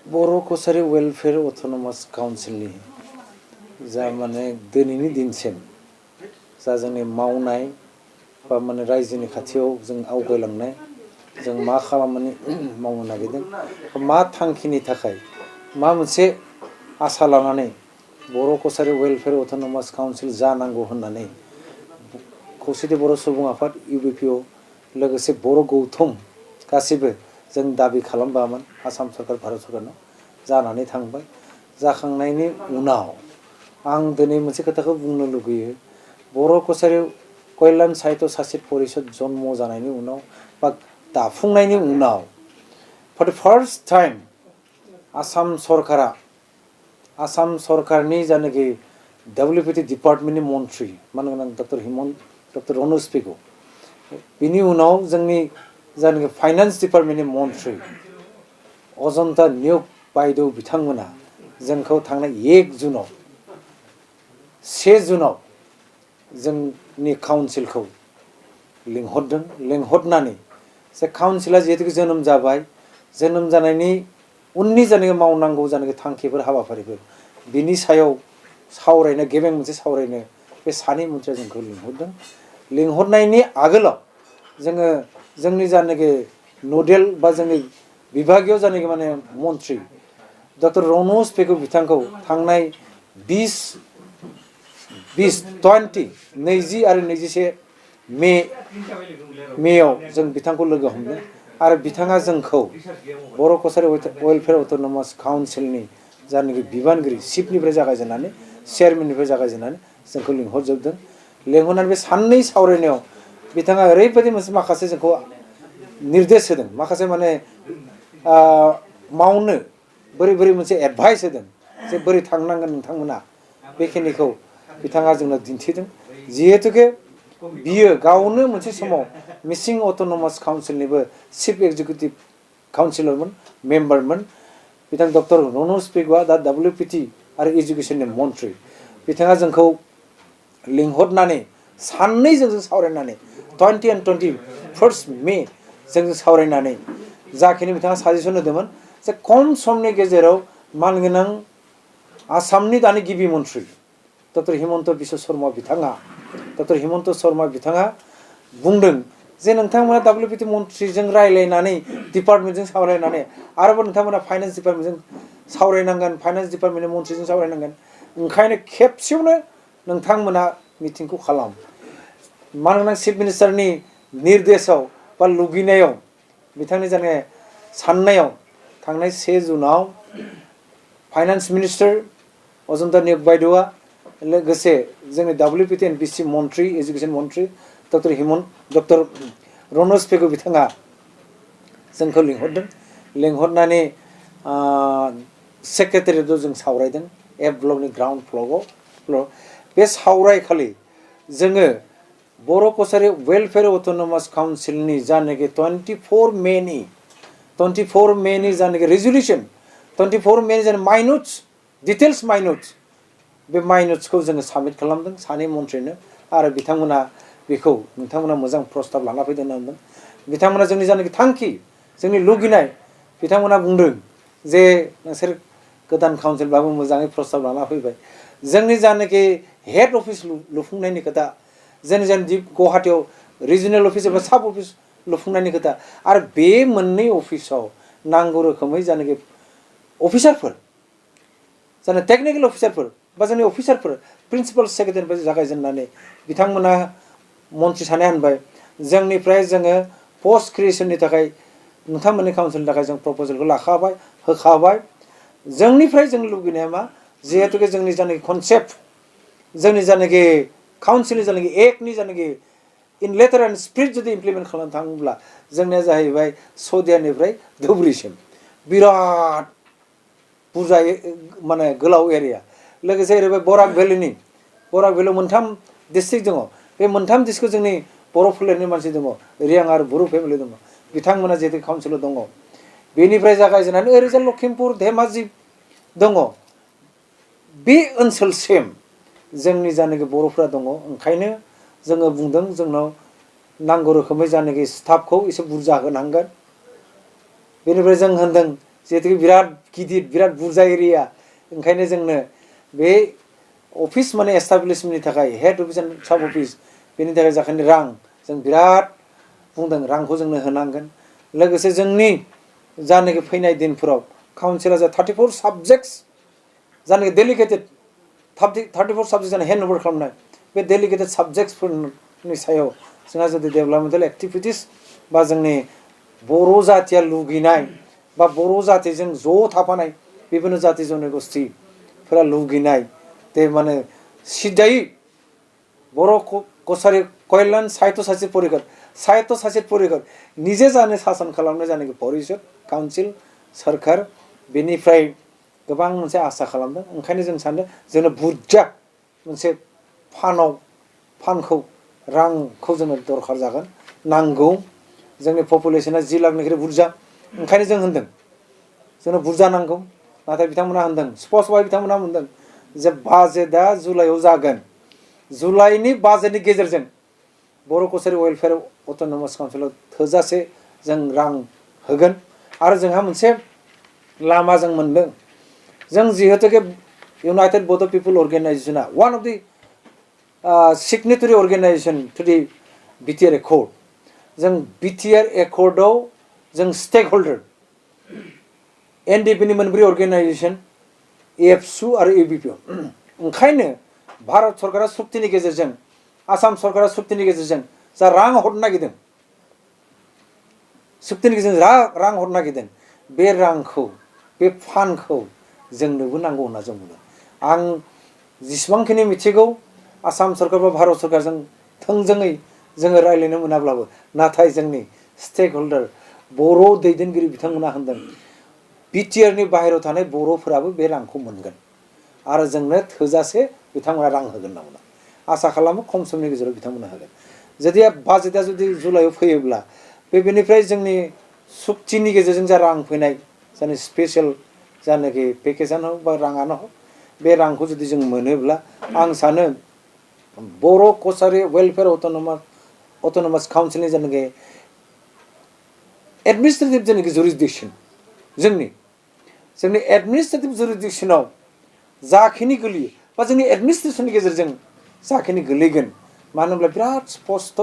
बर' Kasari welfare autonomous काउन्सिलनि जा माने दिनैनि दिनसिम जा जोंनि मावनाय बा माने रायजोनि खाथियाव जों आवगायलांनाय जों मा खालामनानै मावनो नागिरदों मा थांखिनि थाखाय मा मोनसे आसा लानानै बर' कसारी वेलफेयर अट'नमास काउन्सिल जानांगौ होननानै खौसेथि बर' सुबुं आफाद इउबिपिअ लोगोसे बर' गौथुम गासिबो जों दाबि खालामबामोन आसाम सरकार भारत सरकारनाव जानानै थांबाय जाखांनायनि उनाव आं दिनै मोनसे खोथाखौ बुंनो लुगैयो बर' कसारी कल्याण साहित्य सासित परिषद जन्म जानायनि उनाव बा दाफुंनायनि उनाव four the first time Assam सरकारनि जानाखि WPT डिपार्टमेन्टनि मन्थ्रि मानगोनां डक्टर रनज पेगु बिनि उनाव जोंनि जानाखि फाइनान्स डिपार्टमेन्टनि मन्थ्रि अजन्ता नियोग बायदेव बिथांमोना जोंखौ थांनाय 1 जुनाव जोंनि काउन्सिलखौ लिंहरनानै जे काउन्सिला जिहेतु जोनोम जाबाय जोनोम जानायनि उननि जानाखि मावनांगौ जानाखि थांखिफोर हाबाफारिफोर बिनि सायाव सावरायनो गेबें मोनसे सावरायनो बे सानै मन्थ्रिया जोंखौ लिंहरनायनि आगोलाव जोङो जोंनि जानाखि नडेल बा जोंनि बिभागीय जानाखि माने मन्थ्रि डक्टर रनज पेगु बिथांखौ थांनाय 20 आरो 21 मेयाव जों बिथांखौ लोगो हमदों आरो बिथाङा जोंखौ बर' कसारी वेलफेयर अट'नमास काउन्सिलनि जानाखि बिबानगिरि चिफनिफ्राय जागायजेननानै चेयारमेननिफ्राय जागायजेननानै जोंखौ लिंहरजोबदों लिंहरनानै बे साननै सावरायनायाव बिथाङा ओरैबायदि मोनसे माखासे जोंखौ निर्देश होदों माखासे माने मावनो बोरै मोनसे एडभाइस होदों जे बोरै थांनांगोन नोंथांमोना बेखिनिखौ बिथाङा जोंनो दिन्थिदों जिहेतुके बियो गावनो मोनसे समाव मिसिं अट'नमास काउन्सिलनिबो चिफ एक्जिकिउटिभ काउन्सिलरमोन मेम्बारमोन बिथां डक्टर रनज पेगुआ दा WPT आरो एजुकेसननि मन्थ्रि बिथाङा जोंखौ लिंहरनानै साननै जोंजों सावरायनानै 20 and 21 मे जोंजों सावरायनानै जाखिनि बिथाङा साजेसन होदोंमोन जे खम समनि गेजेराव मानगोनां आसामनि दानि गिबि मन्थ्रि डक्टर हिमन्त बिश्व शर्मा बिथाङा बुंदों जे नोंथांमोना WPT मन्थ्रिजों रायलायनानै डिपार्टमेन्टजों सावरायनानै आरोबाव नोंथांमोना फाइनान्स डिपार्टमेन्टजों सावरायनांगोन फाइनान्स डिपार्टमेन्टनि मन्थ्रिजों सावरायनांगोन ओंखायनो खेबसेयावनो नोंथांमोना मिटिंखौ खालाम मानगोनां चिफ मिनिस्टारनि निर्देशआव बा लुगैनायाव बिथांनि जाने साननायाव थांनाय 1 जुनाव फाइनान्स मिनिस्टार अजन्ता नियोग बायदेवआ लोगोसे जोंनि WPT and BC मन्थ्रि एजुकेसन मन्थ्रि डक्टर रनज पेगु बिथाङा जोंखौ लिंहरनानै सेक्रेटारियेटआव जों सावरायदों A ब्लकनि ग्राउन्ड फ्ल'र बे सावरायखालि जोङो बर' कसारी वेलफेयर अट'नमास काउन्सिलनि जानाखि 24 मेनि जानाखि रेजुलेसन 24 मेनि जानाखि माइनुट्स डिटेल्स माइनुट्स बे माइनुट्सखौ जोङो साबमिट खालामदों सानै मन्थ्रिनो आरो बिथांमोना बेखौ नोंथांमोना मोजां प्रस्ताब लाना फैदों होनदों बिथांमोना जोंनि जानाखि थांखि जोंनि लुगैनाय बिथांमोना बुंदों जे नोंसोर गोदान काउन्सिलबाबो मोजाङै प्रस्ताब लाना फैबाय जोंनि जानाखि हेड अफिस लुफुंनायनि खोथा जोंनि गुवाहाटीयाव रिजनेल अफिस एबा साब अफिस लुफुंनायनि खोथा आरो बे मोननै अफिसाव नांगौ रोखोमै जानाखि अफिसारफोर जाने टेकनिकेल अफिसारफोर बा जोंनि अफिसारफोर प्रिन्सिपाल सेक्रेटारिनिफ्राय जागायजेननानै बिथांमोना मन्थ्रि सानै होनबाय जोंनिफ्राय जोङो पस्ट क्रिएसननि थाखाय नोंथांमोननि काउन्सिलनि थाखाय जों प्रप'जेलखौ होखाबाय जोंनिफ्राय जों लुगैनाया मा जिहेतुके जोंनि जानाखि कनसेप्ट जोंनि जानाखि काउन्सिलनि जानाखि एक्टनि जानाखि इन लेटार एन्ड स्पिरिट जुदि इमप्लिमेन्ट खालामनो थाङोब्ला जोंनिया जाहैबाय सदियानिफ्राय धुबुरीसिम बिराद बुरजायै माने गोलाव एरिया लोगोसे ओरैबाय बराक भेलियाव 3 डिस्ट्रिक्ट दङ बे 3 डिस्ट्रिक्टआव जोंनि बर' फोलेरनि मानसि दङ रियां आरो बर' फेमिलि दङ बिथांमोना जिहेतु काउन्सिलाव दङ बेनिफ्राय जागायजेननानै ओरैजाय लखिमपुर धेमाजि दङ बे ओनसोलसिम जोंनि जानाखि बर'फ्रा दङ ओंखायनो जोङो बुंदों जोंनाव नांगौ रोखोमै जानाखि स्टाफखौ एसे बुरजा होनांगोन बेनिफ्राय जों होनदों जिहेतु बिराद गिदिर बिराद बुरजा एरिया ओंखायनो जोंनो बे अफिस माने एस्टाब्लिशमेन्टनि थाखाय हेड अफिस एन्ड साब अफिस बेनि थाखाय जाखिनि रां जों बिराद बुंदों रांखौ जोंनो होनांगोन लोगोसे जोंनि जानाखि फैनाय दिनफोराव काउन्सिला जा 34 साबजेक्ट्स जानाखि डेलिगेटेड 34 साबजेक्ट जानो हेन्ड अभार खालामनाय बे डेलिगेटेड साबजेक्ट्सफोरनि सायाव जोंहा जुदि डेभेलपमेन्टेल एक्टिभिटिस बा जोंनि बर' जातिया लुगैनाय बा बर' जातिजों ज' थाफानाय बेफोरनो जाति जन'गोष्ठीफोरा लुगैनाय दे माने सिदायै बर' कसारि कल्याण साहित्य सासित परिषद निजे जानो सासन खालामनो जानाखि परिषद काउन्सिल सोरखार बेनिफ्राय गोबां मोनसे आसा खालामदों ओंखायनो जों सानदों जोंनो बुरजा मोनसे फान्डखौ रांखौ जोंनो दरखार जागोन नांगौ जोंनि पपुलेसना 10 लाखनिख्रुइ बुरजा ओंखायनो जों होनदों जोंनो बुरजा नांगौ नाथाय बिथांमोना होनदों स्पष्टयै बिथांमोना होनदों जे बाजेटआ जुलाइआव जागोन जुलाइनि बाजेटनि गेजेरजों बर' कसारि वेलफेयार अट'नमास काउन्सिलाव थोजासे जों रां होगोन आरो जोंहा मोनसे लामा जों मोनदों जों जिहेतुके इउनाइटेड बड' पिपल अर्गेनाइजेसना one of the signatory organisation to the BTR accord जों बिटिआर एकर्डआव जों स्टेक होल्डार एनडिपिनि मोनब्रै अर्गेनाइजेसन एफसु आरो इउबिपिअ ओंखायनो भारत सरकारा सुक्तिनि गेजेरजों आसाम सरकारा सुक्तिनि गेजेरजों जा रां हरनो नागिरदों सुक्तिनि गेजेरजों रां हरनो नागिरदों बे रांखौ बे फान्डखौ जोंनोबो नांगौ होनना जों बुङो आं जेसेबांखिनि मिथिगौ आसाम सरकार बा भारत सरकारजों थोंजोङै जोङो रायज्लायनो मोनाब्लाबो नाथाय जोंनि स्टेक होल्डार बर' दैदेनगिरि बिथांमोना होनदों बिटिआरनि बाहेरायाव थानाय बर'फोराबो बे रांखौ मोनगोन आरो जोंनो थोजासे बिथांमोना रां होगोन होनना बुंदों आसा खालामो खम समनि गेजेराव बिथांमोना होगोन जुदि बाजेटआ जुदि जुलाइआव फैयोब्ला बेनिफ्राय जोंनि सुक्तिनि गेजेरजों जा रां फैनाय जानि स्पेसियेल जानाखि पेकेजानो हक बा राङानो हक बे रांखौ जुदि जों मोनोब्ला आं सानो बर' कसारि वेलफेयार अट'नमास काउन्सिलनि जानाखि एडमिनिस्ट्रेटिभ जानाखि जुरिसडिक्सन जोंनि एडमिनिस्ट्रेटिभ जुरिसडिक्सनाव जाखिनि गोलैयो बा जोंनि एडमिनिस्ट्रेसननि गेजेरजों जाखिनि गोलैगोन मानो होनब्ला बिराद स्पस्ट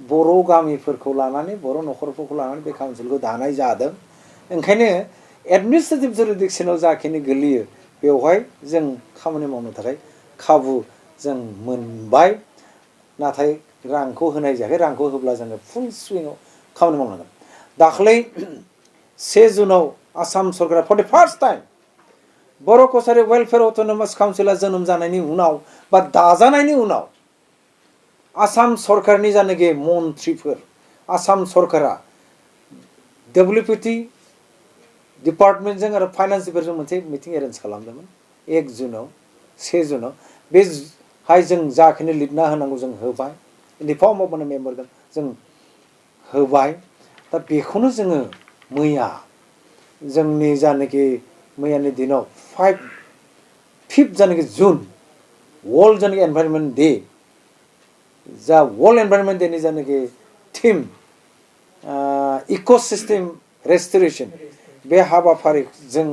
बर' गामिफोरखौ लानानै बर' न'खरफोरखौ लानानै बे काउन्सिलखौ दानाय जादों ओंखायनो एडमिनिस्ट्रेटिभ जुरिसडिक्सनाव जाखिनि गोलैयो बेवहाय जों खामानि मावनो थाखाय खाबु जों मोनबाय नाथाय रांखौ होनाय जायाखै रांखौ होब्ला जोङो फुल सुइङाव खामानि मावनांगोन दाख्लै 1 जुनाव आसाम सरकारा for the first time Boro' Kachari welfare autonomous काउन्सिला जोनोम जानायनि उनाव बा दाजानायनि उनाव आसाम सरकारनि जानाखि मन्थ्रिफोर आसाम सरकारा डब्लिउपिटि डिपार्टमेन्टजों आरो फाइनान्स डिपार्टमेन्टजों मोनसे मिटिं एरेन्ज खालामदोंमोन 1 जुनाव 1 जुनाव बेहाय जों जाखिनि लिरना होनांगौ जों होबाय इन दि फर्म अफ माने मेम'रेन्डाम जों होबाय दा बेखौनो जोङो मैया जोंनि जानाखि मैयानि दिनाव 5 जानाखि जुन वर्ल्ड जानाखि एनभाइरनमेन्ट डे जा वर्ल्ड एनभाइरनमेन्ट डेनि जानाखि थीम इक'सिस्टेम रेस्ट'रेसन बे हाबाफारिजों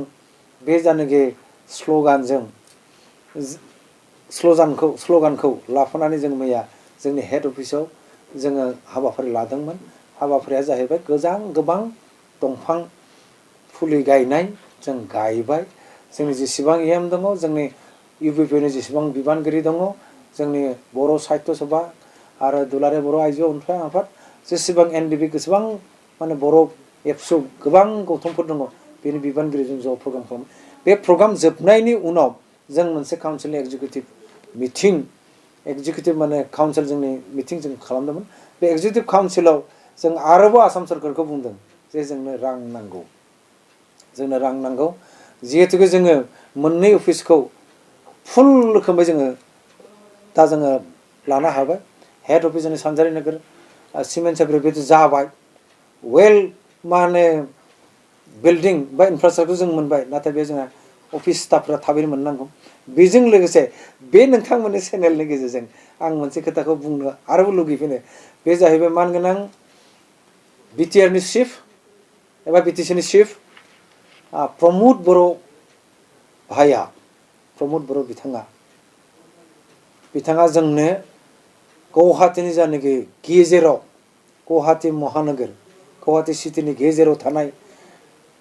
बे जानाखि स्ल'गानखौ लाफानानै जों मैया जोंनि हेड अफिसाव जोङो हाबाफारि लादोंमोन हाबाफारिया जाहैबाय गोबां दंफां फुलि गायनाय जों गायबाय जोंनि जेसेबां एम दङ जोंनि इउपिपिनि जेसेबां बिबानगिरि दङ जोंनि बर' साहित्य सभा आरो दुलाराय बर' आइजो अनसाय आफाद जेसेबां एनडिपि जेसेबां माने बर' एबसु गोबां गौथुमफोर दङ बेनि बिबानगिरिजों ज' प्रग्राम खालामो बे प्रग्राम जोबनायनि उनाव जों मोनसे काउन्सिलनि एक्जिकिउटिभ माने काउन्सिल जोंनि मिटिं जों खालामदोंमोन बे एक्जिकिउटिभ काउन्सिलाव जों आरोबाव आसाम सरकारखौ बुंदों जे जोंनो रां नांगौ जिहेतुके जोङो मोननै अफिसखौ फुल रोखोमै जोङो दा जोङो लानो हाबाय हेड अफिस जोंनि सानजारि नोगोर सिमेन्ट सापरि बे जाबाय वेल माने बिल्डिं बा इनफ्रास्ट्राक्चार जों मोनबाय नाथाय बे जोंहा अफिस स्टाफफ्रा थाबैनो मोननांगौ बेजों लोगोसे बे नोंथांमोननि चेनेलनि गेजेरजों आं मोनसे खोथाखौ बुंनो आरोबाव लुगैफिनो बे जाहैबाय मानगोनां बिटिआरनि चिफ एबा बिटिसिनि चिफ प्रमोद बर' भाइया प्रमोद बर' बिथाङा जोंनो गुवाहाटीनि जायनाखि गेजेराव गुवाहाटी महानोगोर गुवाहाटी सिटिनि गेजेराव थानाय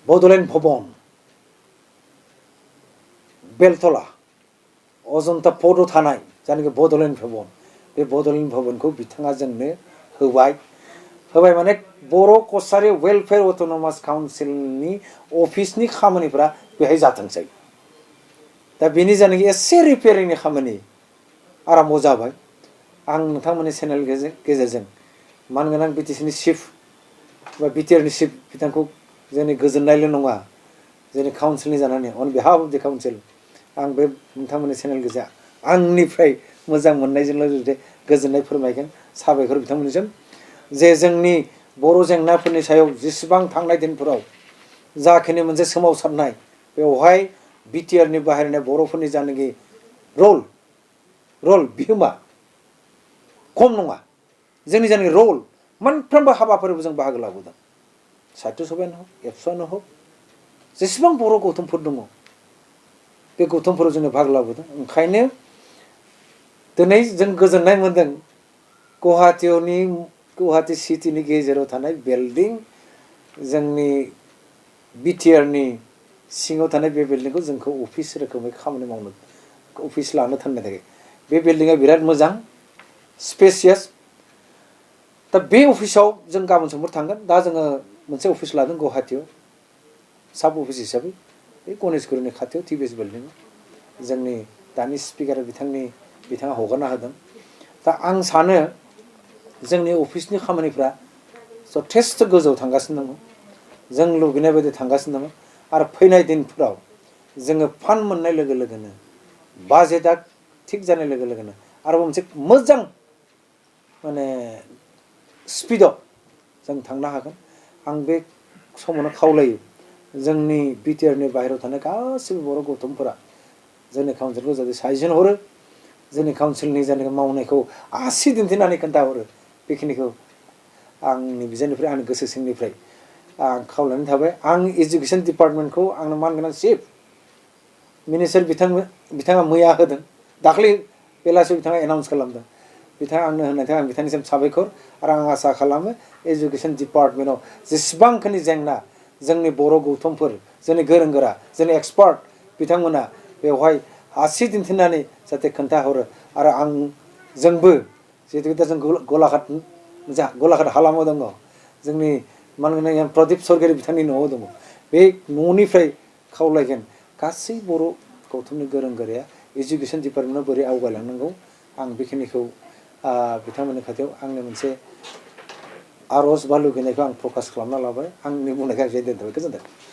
बड'लेण्ड भवन बेलतला अजन्ता पदआव थानाय जायनाखि बड'लेण्ड भवन बे बड'लेण्ड भवनखौ बिथाङा जोंनो होबाय माने बर' कसारी वेलफेयार अट'नमास काउन्सिलनि अफिसनि खामानिफ्रा बेहाय जाथोंसै दा बेनि जायनाखि एसे रिपेयारिंनि खामानि आराम्भ जाबाय आं नोंथांमोननि चेनेल गेजेरजों मानगोनां बिटिसिनि चिफ बा बिटिआरनि चिफ बिथांखौ जोंनि गोजोननायल' नङा जोंनि काउन्सिलनि जानानै on behalf of the council आं बे नोंथांमोननि चेनेल गेजेर आंनिफ्राय मोजां मोननायजों लोगोसे गोजोननाय फोरमायगोन साबायखर बिथांमोननिसिम जे जोंनि बर' जेंनाफोरनि सायाव जेसेबां थांनाय दिनफोराव जाखिनि मोनसे सोमावसारनाय बेवहाय बिटिआरनि बाहेरनाय बर'फोरनि जानाखि रल बिहोमा खम नङा जोंनि जानाखि रल मोनफ्रोमबो हाबाफारियाव जों बाहागो लाबोदों साहित्य सभायानो हक एबसुआनो हक जेसेबां बर' गौथुमफोर दङ बे गौथुमफोराव जोङो बाहागो लाबोदों ओंखायनो दिनै जों गोजोननाय मोन्दों गुवाहाटी सिटिनि गेजेराव थानाय बिल्डिं जोंनि बिटिआरनि सिङाव थानाय बे बिल्डिंखौ जोंखौ अफिस रोखोमै खामानि मावनो अफिस लानो थांनो थाखाय बे बिल्डिंआ बिराद मोजां स्पेसियास दा बे अफिसाव जों गाबोन समफोर थांगोन दा जोङो मोनसे अफिस लादों गुवाहाटीयाव साब अफिस हिसाबै बे गणेशगुरिनि खाथियाव टिभिएस बिल्डिंआव जोंनि दानि स्पिकारा बिथाङा हगारना होदों दा आं सानो जोंनि अफिसनि खामानिफ्रा जथेस्थ' गोजौआव थांगासिनो दङ जों लुबैनाय बायदि थांगासिनो दङ आरो फैनाय दिनफोराव जोङो फान्ड मोननाय लोगो लोगोनो बाजेटआ थिग जानाय लोगो लोगोनो आरोबाव मोनसे मोजां माने स्पिडआव जों थांनो हागोन आं बे समावनो खावलायो जोंनि बिटिआरनि बाहेरायाव थानाय गासैबो बर' गौथुमफोरा जोंनि काउन्सिलखौ जुदि साजेसन हरो जोंनि काउन्सिलनि जायनाखि मावनायखौ आसि दिन्थिनानै खोन्थाहरो बेखिनिखौ आंनि बिजाबनिफ्राय आंनि गोसो सिंनिफ्राय आं खावलायनाय थाबाय आं एजुकेसन डिपार्टमेन्टखौ आंनो मानगोनां चिफ मिनिस्टार बिथाङा मैया होदों दाख्लै बेलासियाव बिथाङा एनाउन्स खालामदों बिथाङा आंनो होनायनि थाखाय आं बिथांनिसिम साबायखर आरो आं आसा खालामो एजुकेसन डिपार्टमेन्टआव जेसेबांखिनि जेंना जोंनि बर' गौथुमफोर जोंनि गोरों गोरा जोंनि एक्सपार्ट बिथांमोना बेवहाय आसि दिन्थिनानै जाहाथे खोन्थाहरो आरो जोंबो जिहेतु दा जों गलाघाट हालामाव दङ जोंनि मानगोनां प्रदीप सरगिरि बिथांनि न'आव दङ बे न'निफ्राय खावलायगोन गासै बर' गौथुमनि गोरों गोराया एजुकेसन डिपार्टमेन्टआव बोरै आवगायलांनांगौ आं बेखिनिखौ बिथांमोननि खाथियाव आंनि मोनसे आर'ज बा लुगैनायखौ आं प्रकास खालामना लाबाय आंनि बुंनायखौ आं दोनथ'बाय गोजोन्थों